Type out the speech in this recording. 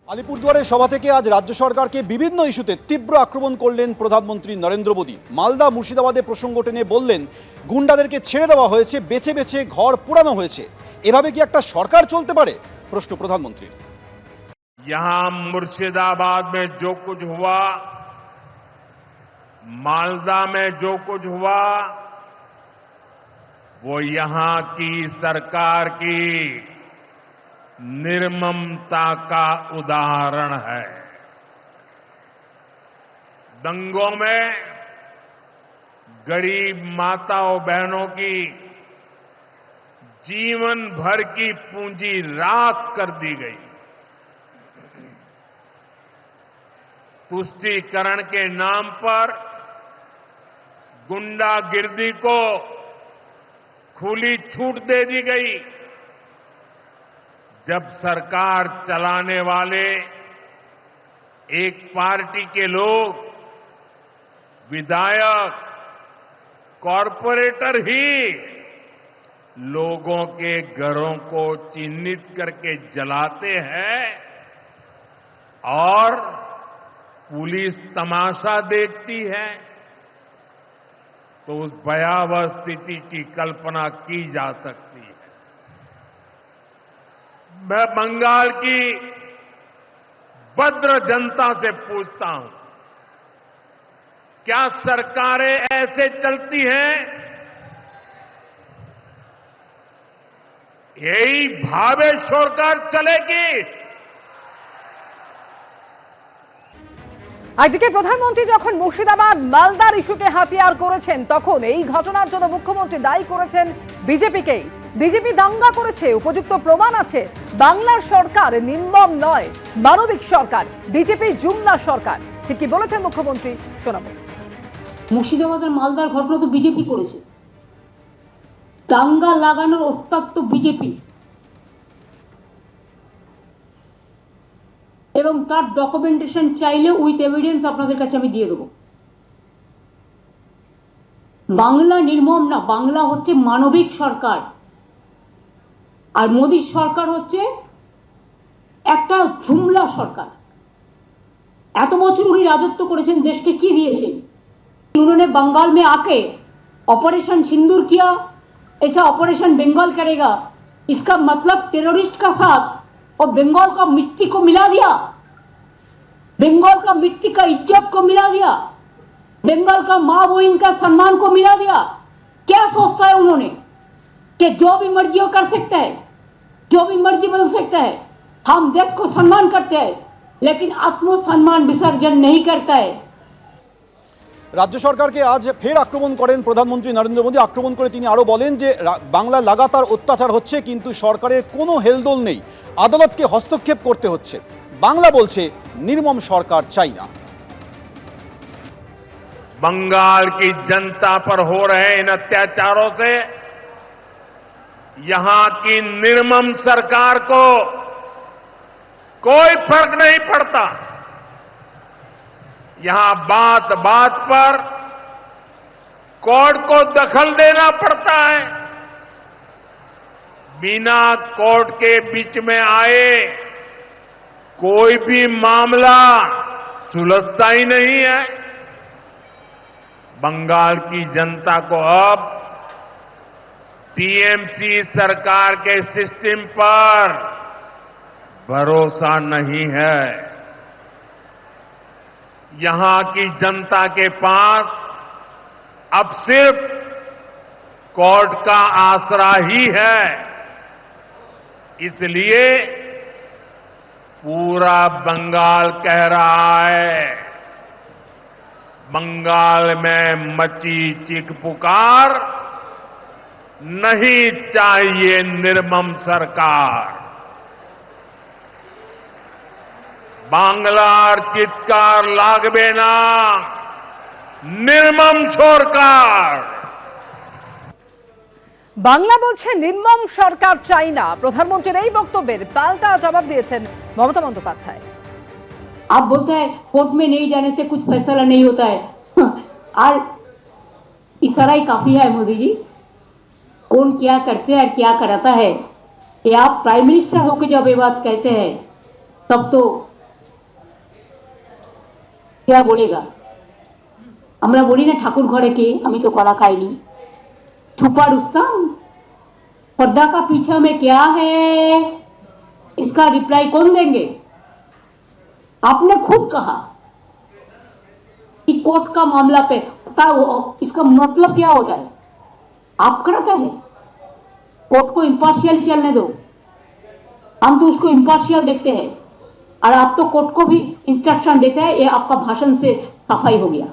আলিপুরদুয়ারের সভা থেকে আজ রাজ্য সরকারকে বিভিন্ন ইস্যুতে তীব্র আক্রমণ করলেন প্রধানমন্ত্রী নরেন্দ্র মোদী। মালদা মুর্শিদাবাদে প্রসঙ্গ টেনে বললেন, গুন্ডাদেরকে ছেড়ে দেওয়া হয়েছে, বেছে বেছে ঘর পোড়ানো হয়েছে। এভাবে কি একটা সরকার চলতে পারে? প্রশ্ন প্রধানমন্ত্রীর। यहां मुर्शिदाबाद में जो कुछ हुआ, मालदा में जो कुछ हुआ, वो यहां की सरकार की निर्ममता का उदाहरण है। दंगों में गरीब माताओं बहनों की जीवन भर की पूंजी राख कर दी गई। तुष्टीकरण के नाम पर गुंडागिर्दी को खुली छूट दे दी गई। जब सरकार चलाने वाले एक पार्टी के लोग, विधायक, कॉरपोरेटर ही लोगों के घरों को चिन्हित करके जलाते हैं और पुलिस तमाशा देखती है, तो उस भयावह स्थिति की कल्पना की जा सकती है। मैं बंगाल की भद्र जनता से पूछता हूं, क्या सरकारें ऐसे चलती हैं? यही भावे सरकार चलेगी? একদিকে প্রধানমন্ত্রী যখন মুর্শিদাবাদ মালদার ইস্যুকে হাতিয়ার করেছেন, তখন এই ঘটনার জন্য মুখ্যমন্ত্রী দায়ী করেছেন বিজেপিকেই। বিজেপি দাঙ্গা করেছে, উপযুক্ত প্রমাণ আছে। বাংলার সরকার নির্মম নয়, মানবিক সরকার। বিজেপি জুমলা সরকার। ঠিক কি বলেছেন মুখ্যমন্ত্রী, শোনাবো। মুর্শিদাবাদের মালদার ঘটনা তো বিজেপি করেছে, দাঙ্গা লাগানোর ওস্তাদ তো বিজেপি, এবং তার ডকুমেন্টেশন চাইলে উইথ এভিডেন্স আপনাদের কাছে আমি দিয়ে দেব। বাংলা নির্মম না, বাংলা হচ্ছে মানবিক সরকার, আর মোদী সরকার হচ্ছে একটা জুমলা সরকার। এত বছর উনি রাজত্ব করেছেন, দেশকে কি দিয়েছেন? उन्होंने बंगाल में आके ऑपरेशन सिंदूर किया, ऐसा ऑपरेशन बंगाल करेगा, इसका मतलब टेररिस्ट का साथ और बंगाल का मिट्टी को मिला दिया, बंगाल का मिट्टी का इज्जत को मिला दिया, बंगाल का मां बहन का सम्मान को मिला दिया। क्या सोचता है उन्होंने कि जो भी मर्जी वो कर सकता है, जो भी मर्जी बदल सकता है। हम देश को सम्मान करते हैं, लेकिन आत्मसम्मान विसर्जन नहीं करता है। রাজ্য সরকারকে আজ ফের আক্রমণ করেন প্রধানমন্ত্রী নরেন্দ্র মোদী। আক্রমণ করে তিনি আরও বলেন যে বাংলা লাগাতার অত্যাচার হচ্ছে, কিন্তু সরকারের কোনো হেলদোল নেই, আদালতকে হস্তক্ষেপ করতে হচ্ছে। বাংলা বলছে নির্মম সরকার চাই না। बंगाल की जनता पर हो रहे इन अत्याचारों से यहां की निर्मम सरकार को कोई फर्क नहीं पड़ता। यहां बात बात पर कोर्ट को दखल देना पड़ता है। बिना कोर्ट के बीच में आए कोई भी मामला सुलझता ही नहीं है। बंगाल की जनता को अब टीएमसी सरकार के सिस्टम पर भरोसा नहीं है। यहां की जनता के पास अब सिर्फ कोर्ट का आसरा ही है। इसलिए पूरा बंगाल कह रहा है, बंगाल में मची चीख पुकार, नहीं चाहिए निर्मम सरकार। বাংলার চিৎকার লাগবে না, নির্মম সরকার। বাংলা বলছে নির্মম সরকার চাই না। প্রধানমন্ত্রীর এই বক্তব্যের পাল্টা জবাব দিয়েছেন মমতা বন্দ্যোপাধ্যায়। आप बोलते हैं कोर्ट में नहीं जाने से कुछ फैसला नहीं होता है, और इशारा ही काफी है मोदी जी। कौन क्या करते हैं और क्या कराता है, ये आप प्राइम मिनिस्टर होकर जब ये बात कहते हैं तब तो क्या बोलेगा? আমরা বলি না ঠাকুর ঘরে কে, আমি তো কলা খাইনি। छुपा रुस्तम, पर्दा का पीछे में क्या है, इसका रिप्लाई कौन देंगे? आपने खुद कहा कि कोर्ट का मामला पे इसका मतलब क्या हो जाए? आपका क्या है? कोर्ट को इम्पार्शियल चलने दो, हम तो उसको इम्पार्शियल देखते हैं, और आप तो कोर्ट को भी इंस्ट्रक्शन देते हैं। ये आपका भाषण से सफाई हो गया।